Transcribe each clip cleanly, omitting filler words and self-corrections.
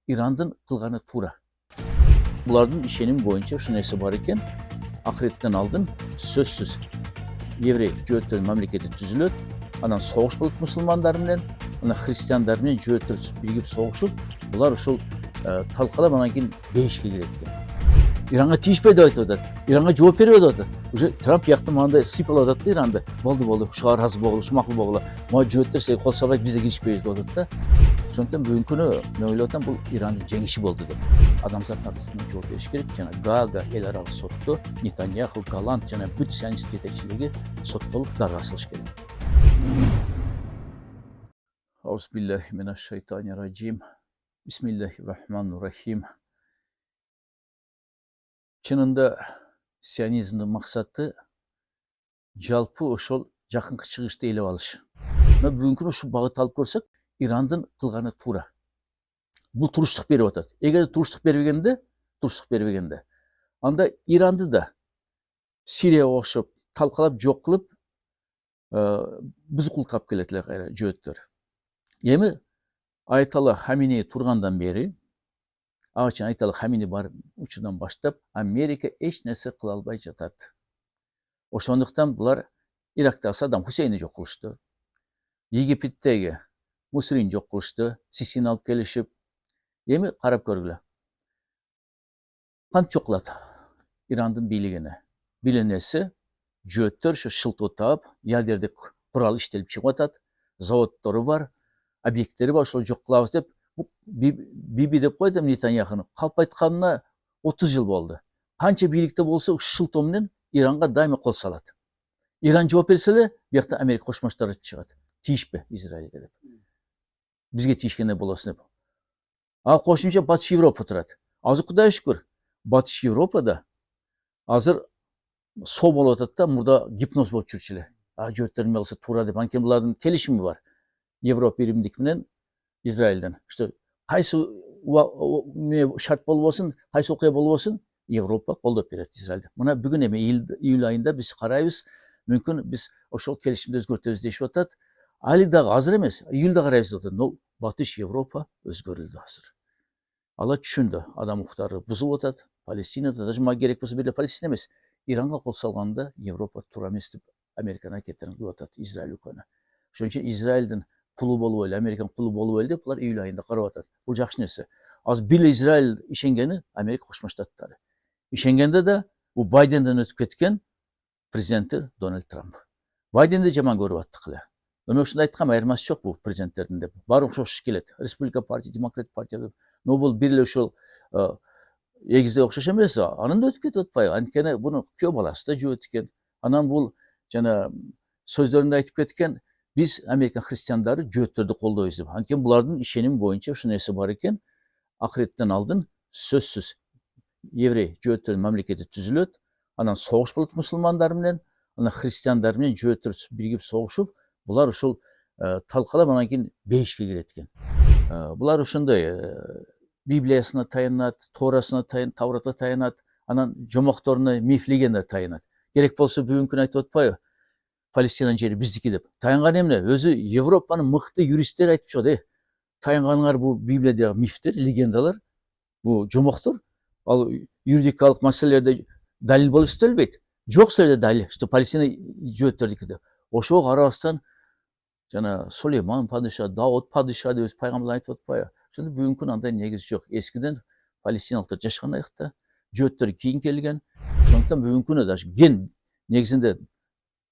İran'dın kılganı tuğra. Bulardın işenim boyunca şu nesi var iken, ahiretten aldın, sözsüz. Yevrey, Cöğütlerin memleketi tüzülüp, anan soğuş bulup Müslümanlar bilen, ana Hristiyanlar bilen Cöğütler birgip soğuşup, bular uşul talqalab anan keyin beyişke giretken. İran'a tiyişpeydi aytıyordu. İran'a cevap veriyordu. Trump yaktı manda sipil odadı İran'da. Boldu, şuar hazı boğulu, şumaklı boğulu. Ma cöğütler şey kol sabah bize girişpeyiz odadı da. Sonuçta bugün günü ne öyle otan bu İran'ın cengişi boldu da. Adamzat arasında cevap veriş gerek. Jana Gaga el arağı sottu. Netanyahu, Galant, jana büt siyonist yetekçiligi sottu olup dargasılış gerek. Euzubillahimineşşeytanirracim. Bismillahirrahmanirrahim. Çınında siyonizmnin maksatı jalpı ошол жакынкы чыгышты элеп алыш. Мына бүгүнкү ушу багыт алып көрсөк, Ирандын кылганы туура. Бул туруштук берип атат. Эгер туруштук бербегенде, анда Иранды да Сирияга окшоп талкалап жок кылып, бузукултап келетилер кайра жөөттөр. Эми Айталы Хаминеи тургандан бери, Ağaçın Aytalı Hamini бар uçundan başlap Amerika eş nesi kıla alбай жатат. Oşonduktan bular Irak'ta Saddam Hüseyin'i jok kılıştı. Yegipet'tegi Mussolini jok kılıştı. Sisini alıp gelişip emi karap görgüle. Kant joklat İran'dın biligine. Bilinesi Cöğüttör şu şılt otap, yerlerde kural iştelip çıkıp atat. Zavodları var, obyektleri var, şol jok kılabız dep Bibi dep koydum Netanyahu'nu. Kalp aytkanına 30 yıl oldu. Kança birlikte bolsa şıltı omnen İran'a daima kol salat. İran cevap versele, bir yakta Amerika Koşma Ştatları çıkat. Tiyişpe İsrail'e dep. Bizge tiyişkende bolasın dep. Koşunca Batı Avrupa turat. Azı Kudaya şükür. Batı Avrupa'da hazır sol bolatat da burada gipnoz bolup çürçile. Cöğütlerin olsa tuğra dep. Anken bulardan kelişimi var. Avrupa birimdikinden İsrail'den. İşte kaysı şart bolmasın, kaysı okuya bolmasın, Avrupa koldop berет İsrail'de. Buna bugün eme iyul ayında biz karayız. Mümkün biz oşol kelişimde özgörtөбүз deşip atat. Ali da hazır emes. İyulda karayız atat. No, Batış Avrupa özgörüldü hazır. Allah düşündü. Adam muhtarı buzup atat. Palestina'da da gerek bolsa bile Palestina emes. İran'a kol salganda Avrupa turamez dep Amerikan hareketlerini kılıp atat İsrail ülkene. Şunun için İsrail'den kulu bolu öyle, Amerikan kulu bolu öyle de bunlar iyul ayında karab atat. Bu jakşı nesi? Az bile İsrail işengeni Amerika Koşma Ştatları. İşengende de bu Biden'den ötüp ketken prezidenti Donald Trump. Biden'de jaman görüp attıklar. Ömür şunda aytkan ayırması çok bu prezidentlerden de. Bar okşoş kelet. Respublika Parti, Demokrat Parti. Nobel birle şol egizde okşoş emes. Anın da ötüp ketip atpay. Ankene bunu kö balası da jö ötüken. Anan bul jana sözlerinde aytıp ketken biz Amerikan Hristiyanları Cöğütlerdi koldoyuz dep. Anken bulardın işenim boyunca şu nesi var iken, ahiretten aldın sözsüz. Yevrey, Cöğütlerin memleketi tüzülüp, anan soğuş bulup Müslümanlar bilen, anan Hristiyanlar bilen Cöğütler birgip soğuşup, bular uşul talqalap anan keyin beyişke giretken. Bular uşunday Bibliyasına tayanat, Torasına tayanat, Tavrat'a tayanat, anan jomoktoruna mifligende tayanat. Gerek bolsa bugün gün aytıp atpay. Palestina'nın jeri bizdiki dep. Tayangan emne? Özü Avrupa'nın mıқты yuristleri aytıp çıkады. Tayanganlar bu Biblia'da miftir, legendalar. Bu jomoktor. Al yuridikалық masalelerde dalil bolup istelbeyt. Jok söyledi dalil. İşte Palestina Cöğütterdiki dep. Oşo karabastan jana Süleyman padişah, Davut padişah dep öz paygamberler aytıp atpay. Şunda bugün gün андай negiz jok. Eskiden Palestinalıklar jaşkan ayakta. Cöğüttер keyin kelgen. Şoндуктан bugün günü da gen negizinde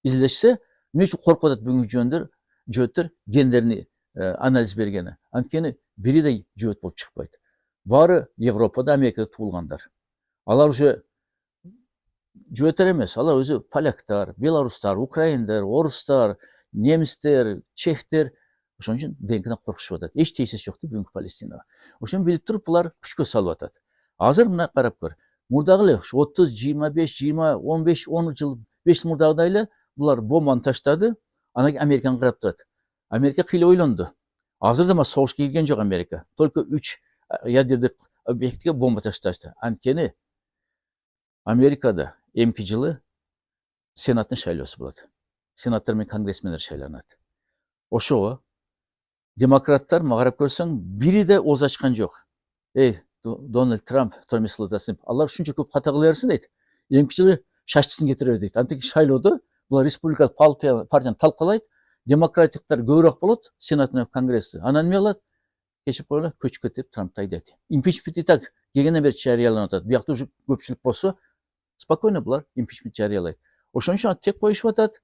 izleşse, ne için korkup atat bugün Cöğüttер genlerini analiz bergeni. Ankeni biri de Cöğüt bolup çıkpaydı. Bari Avrupa'da, Amerika'da tuğulganlar. Alar uşu Cöğütler emes, alar özü Polaklar, Belaruslar, Ukrayinler, Oruslar, Nemisler, Çehler. Oşun için denkinden korkuşup atat. Hiç tesis yoktu bugünkü Palestina'da. Oşun bilip durup bular kuşka salıp atat. Hazır mına karap gör. Murdağılı 30, 25, 20, 15, 10 yıl 5 yıl murdağıdayla bular bombani taşladı. Ana Amerikan qarap turadi. Amerika qiyla o'ylandi. Hozirda ma soğuşga kirgan joq Amerika. Только 3 ядердик obyektga bomba tashlashdi. Ankeni Amerikada MP'cili senatning shaylosi bo'ladi. Senatlar men kongressmenlar shaylanadi. O'sho demokratlar mag'rib ko'rsang birida o'z ochgan joq. Donald Trump Tramis kılataсын. Алар шунча көп хата кыларсын дейт. Эң кичине шаштысын кетирер дейт. Антик шайлоодо булар республикалык партияны талкалайт. Демократиктер көбүрөөк болот, сенатына, конгрессте. Анан эмне кылат? Кечип коелу, көчүп кетип Трампты айдайт. Импичмент и так келгенден бери жарыяланып атат. Биякта уже көпчүлүк болсо, спокойно булар импичмент жарыялайт. Ошон үчүн тек коюшуп атат.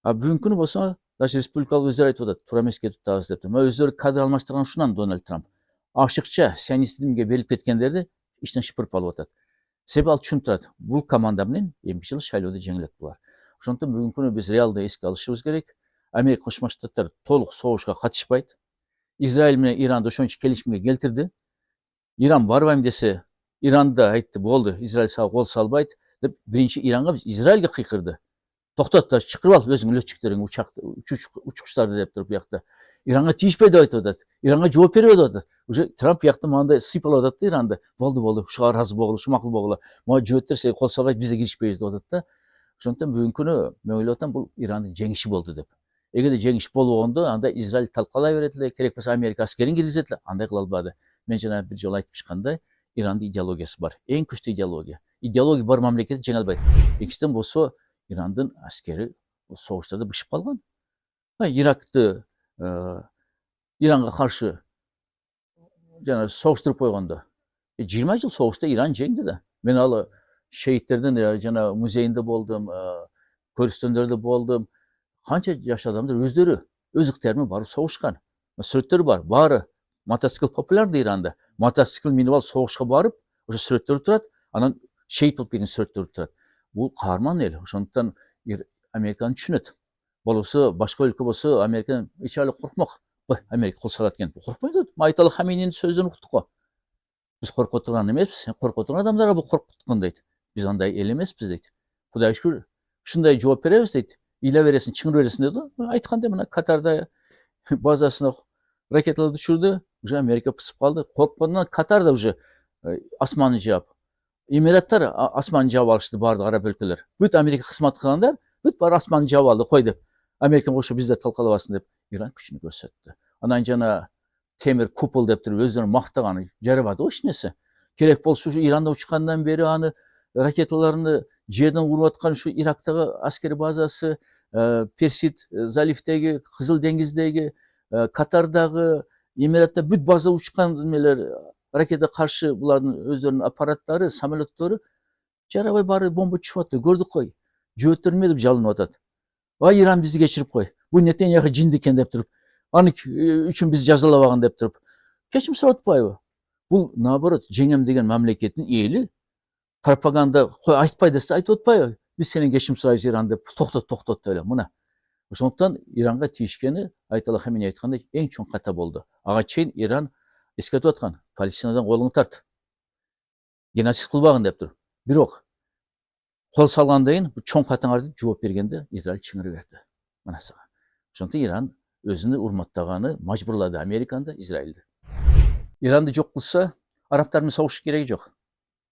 А бүгүнкү күнү болсо, даже республикалык өздөрү айтып атат, тура эмес кетип атабыз деп. Өздөрү кадр алмаштырган ушунан Дональд Трамп. Ашыкча сионистизмге берилип кеткендерди иштен шыпырып алып атат. Себеби ал түшүнүп турат. Бул команда менен эмки жыл шайлоодо жеңилет булар. Ошондон бүгүнкү күнү биз реалда эске алышыбыз керек. Америка Кошмо Штаттары толук согушка катышпайт. Израиль менен Иранды ошончо келишимге келтирди. Иран барбайм десе, Иранда айтты, болду, Израиль сага кол салбайт деп биринчи Иранга биз Израилге кыйкырды. Токтот, чыкырып ал өзүң летчиктериң учкучтарды деп туруп биякта. Иранга тийишпей деп айтып атат. Иранга жооп бербей деп атат. Уже Трамп биякта мындай сыйпалап атат да Иранды. Болду, ушуга ыраазы болгула, ушу макул болгула. Мага жооптер сен кол салбайт, биз да киришпейбиз деп атат да. Ошондон бүгүнкү күнү мен ойлоп атам, бул Ирандын жеңиши болду деп. Эгерде жеңиш болбогондо, анда Израиль талкалай берет эле, керек болсо Америка аскерин киргизет эле, андай кыла албады. Мен жана бир жолу айтып чыккандай, Ирандын идеологиясы бар. Эң күчтүү идеология. Идеология бар мамлекет жеңе албайт. Экинчиден болсо, Ирандын аскери согуштарда бышып калган. Иракты Иранга каршы жана согуштуруп койгондо 20 жыл согушта Иран жеңди да. Мен ал шейттердин жана музейинде болдум, көрүстөндөрдө болдум. Канча жаш адамдар өздөрү өз ыктыяры менен барып согушкан. Сүрөттөр бар, баары. Мотоцикл популярды Иранда. Мотоцикл минип алып согушка барып, ошо сүрөттөр турат, анан шейит болуп кеткен сүрөттөр турат. Бул каарман эл. Ошондуктан Американы түшүнөт. Болсо башка өлкө болсо Америкадан эч али коркмок. Америка кол салат экен. Коркпойт да. Айталы Хамининин сөзүн уктук го. Биз коркуп турган эмеспиз. Коркуп турган адамдарга бул коркуткан дейт. Биз андай эл эмеспиз дейт. Кудайга шүгүр, ушундай жооп беребиз дейт. Ыйла бересиң, чыңыр бересиң деди. Айтканда мына Катарда базасына ракеталарды түшүрдү. Уже Америка пысып калды. Корккондон Катарда уже асманды жаап. Эмираттар асманды жаап алышты баардык араб өлкөлөр. Бүт Америка кызмат кылгандар бүт баары асманды жаап алды, кой деп. Америка кошо бизде талкалабасын деп Иран күчүн көрсөттү. Анан жана темир купол деп туруп өздөрүн мактаганы жарабады эч нерсе. Керек болсо ушу Иранда учкандан бери аны ракеталарны жерден уруп аткан ушу Ирактагы аскери базасы, Персид заливдеги, Кызыл деңиздеги, Катардагы, Эмиратта бүт база учкан немелер, ракета каршы булардын өздөрүнүн аппараттары, самолеттори жарабай баары бомба түшүп атты. Көрдүк кой. Жөөттөр эме деп жалынып атат. Иран бизди кечирип кой. Бул Нетаньяху жинди экен деп туруп, аны үчүн биз жазалабаган деп туруп. Кечирим сурап атпайбы? Бул наоборот жеңем деген мамлекеттин эли пропаганда айтпай десе айтып атпайбы? Биз сенен кечирим сурайбыз Иран деп токтот деп эле. Мына. Ошондуктан Иранга тийишкени Айталы Хамини айткандай эң чоң ката болду. Ага чейин Иран эскертип аткан, Палестинадан колуңду тарт. Геноцид кылбагын деп туруп. Бирок кол салгандан кийин бул чоң катаңар деп жооп бергенде Израиль чыңырып берди. Мынасыга. Ошондуктан Иран өзүнү урматтаганы мажбурлады Американы, Израилди. Иранды жок кылса, арабтар менен согуш кереги жок.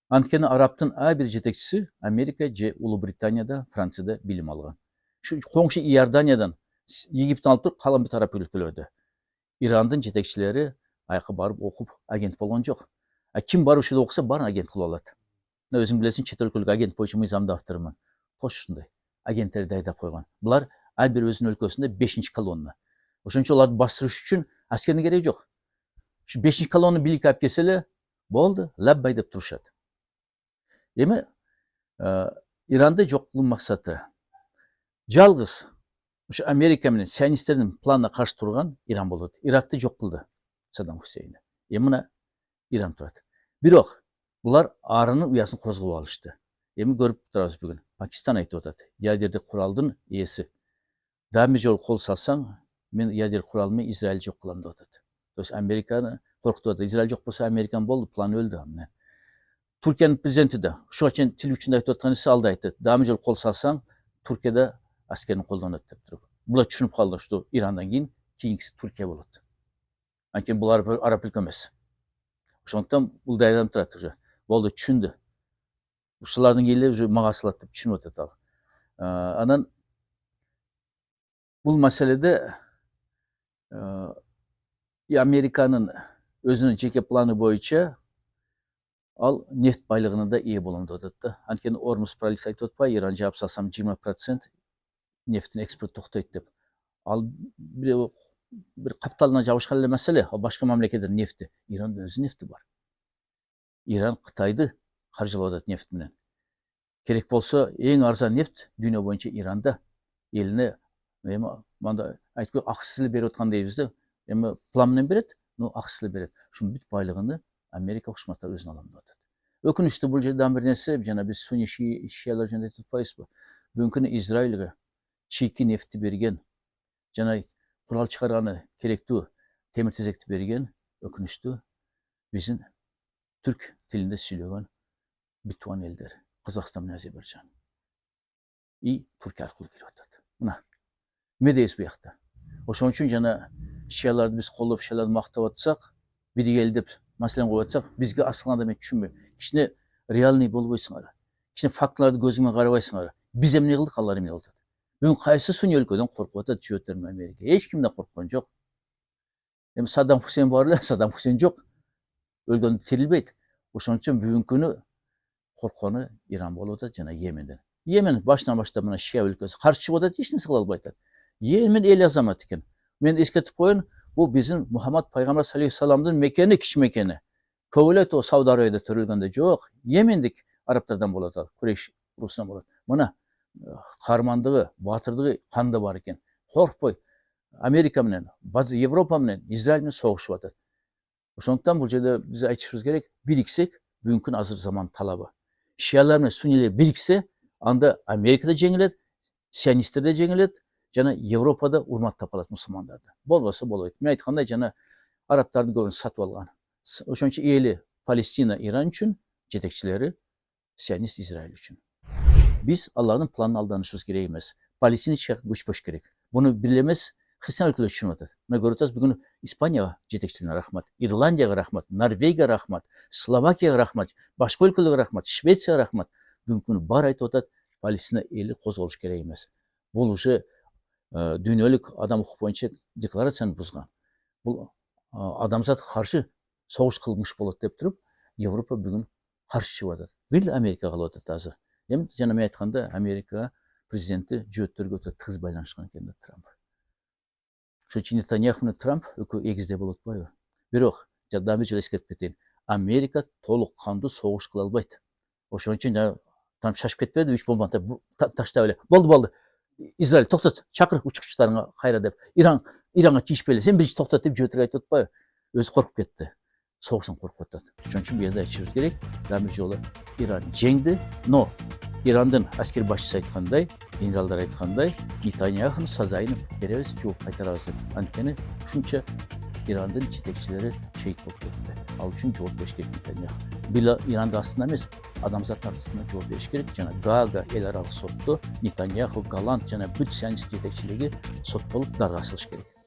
Анткени арабтын ар бир жетекчиси Америка же Улуу Британияда, Францияда билим алган. Şu komşu Iordaniya'dan, Egipt'ten alıp durup kalan bir taraf ülkelerde. İran'ın yetekçileri ayakı barıp okup agent bolgan yok. Kim barıp şurada okusa barın agent kılı oladı. Özün bilesin çet ülkelük agent boyunca mizamda aftırımın. Toşunday. Agentleri dayda koygan. Bunlar her bir özün ülkesinde 5. kolonuna. Oşunca onları bastırış için askerin gereği yok. Şu 5. kolonu birlik yapıp keseli boldu. Labbay deyip duruşadı. Değil İran'da yokluğun maksatı. Жалгыз ушу Америка менен сионисттердин планына каршы турган Иран болот. Иракты жок кылды Саддам Хусейн. Мына Иран турат. Бирок булар арынын уясын козгоп алышты. Көрүп турабыз бүгүн. Пакистан айтып атат. Ядердик куралдын ээси. Дагы бир жолу кол салсаң, мен ядердик курал менен Израиль жок кылам деп атат. То есть Американы коркутуп атат. Израиль жок болсо Американ болду, план өлдү. Түркиянын президенти да ушуга чейин тил үчүндө айтып аткан нерсе алды айтты. Дагы бир жолу кол салсаң, Türkiye'de askerini kollanıp durup. Bular düşünüp kaldı şu İran'dan keyingisi Türkiye bolot. Anken bular Arap ülke emas. Ошондуктан бул дайрдан турат. Болду түшүндү. Ушулардын келип мага асылат деп түшүнүп атат ал. Анан бул маселеде Американын өзүнүн жеке планы боюнча Ал нефт байлығына да ие боламын деп жатады да. Анткени Ормуз проликс айтып атпайбы, Иран жаап салсам 20% нефтин экспорт токтойт деп. Ал бир капталына жабышкан эле маселе. Ал башка мамлекеттердин нефти. Ирандын өзү нефти бар. Иран Кытайды каржылап атат нефт менен. Керек болсо эң арзан нефт дүйнө боюнча Иранда. Элине эми мында айтпай акысыз эле берип аткан дейбиз да. Эми план менен берет, но акысыз эле берет. Ушунун бүт байлыгын Америка Кошмо Штаттары өзүнө алам деп атат. Өкүнүчтүү бул жерде бир нерсе, жана биз суни шиялар жөнүндө айтып атпайбызбы? Бүгүнкү күнү Израилге чийки нефти берген, жана курал чыгарганы керектүү темир тезекти берген, өкүнүчтүү биздин түрк тилинде сүйлөгөн битуан элдер, Казакстан менен Азербайжан. И Түркия аркылуу кирип атат. Мына эмне дейбиз бу жакта? Ошон үчүн жана шияларды биз колдоп, шияларды мактап атсак, биригели деп маселени коюп атсак, бизге асканда мен түшүнбөйм. Кичине реальный болбойсуңар. Кичине фактыларды көзүңө карабайсыңар. Биз эмне кылдык, алар эмне кылды? Бүгүн кайсы сүнү өлкөдөн коркуп атат жөөттөрүн Америка? Эч кимден корккон жок. Эми Саддам Хусейн бар эле, Саддам Хусейн жок. Өлгөн тирилбейт. Ошон үчүн бүгүнкү күнү корккону Иран болуп атат жана Йеменден. Йемен башынан баштап мына Шия өлкөсү каршы чыгып атат, эч нерсе кыла албай атат. Йемен эл азамат экен. Мен эскертип коеюн, бул биздин Мухаммад пайгамбар саллаллаху алейхи вассаламдын мекени, кичи мекени. Көп эле Сауд Арабияда төрөлгөндө жок. Йемендик арабтардан болот ал, Курейш урусунан болот. Мына каармандыгы, батырдыгы кандай бар экен. Коркпой Америка менен, Европа менен, Израиль менен согушуп атат. Ошондуктан бул жерде биз айтышыбыз керек, бириксек, бүгүнкү азыр заман талабы. Шиялар менен суннилер бириксе, анда Америкада жеңилет, сионисттер да жеңилет, жана Европада урмат тапалат мусулмандарда. Болбосо болбойт. Мен айткандай жана арабтардын көбүн сатып алган. Ошон үчүн эли Палестина Иран үчүн, жетекчилери сионист Израиль үчүн. Биз Аллахтын планын алданышыбыз керек эмес. Палестина чыгып көчпөш керек. Буну бир эмес, христиан өлкөлөр түшүнүп атат. Мына көрүп атасыз, бүгүн Испанияга жетекчилерине рахмат, Ирландияга рахмат, Норвегияга рахмат, Словакияга рахмат, башка өлкөлөргө рахмат, Швецияга рахмат. Бүгүнкү күнү бар айтып атат, Палестина эли козголуш керек эмес. Бул уже дүйнөлүк адам укук боюнча декларацияны бузган. Бул адамзат каршы согуш кылмыш болот деп туруп, Европа бүгүн каршы чыгып атат. Бир Америка калып атат азыр. Эми жана мен айтканда, Америка президенти жөөттөргө өтө тыгыз байланышкан экен Трамп. Ошон үчүн Нетаньяху менен Трамп экөө эгиздей болуп атпайбы? Бирок, жаддан бир жолу эскертип кетейин. Америка толук кандуу согуш кыла албайт. Ошон үчүн Трамп шашып кетпеди, үч бомбаны таштап эле. Болду. Израиль токтот, чакыр учкучтарыңа кайра деп. Иранга тийишпейли, сен биринчи токтот деп жөөттөргө айтып атпайбы? Өзү коркуп кетти. Согуштан коркуп атат. Ошон үчүн бу жерде айтышыбыз керек. Дагы бир жолу Иран жеңди, но Ирандын аскер башчысы айткандай, генералдар айткандай, Нетаньяхунун сазайын беребиз, жооп кайтарабыз деп. Анткени ушунча Ирандын жетекчилери шейит болуп кетти. Ал үчүн жооп бериш керек Нетаньяху. Бул Ирандын астында эмес, адамзат артында жооп бериш керек. Жана Гаага эл аралык сотто Нетаньяху, Голланд жана бүт сионист жетекчилиги соттолуп дарга асылыш керек.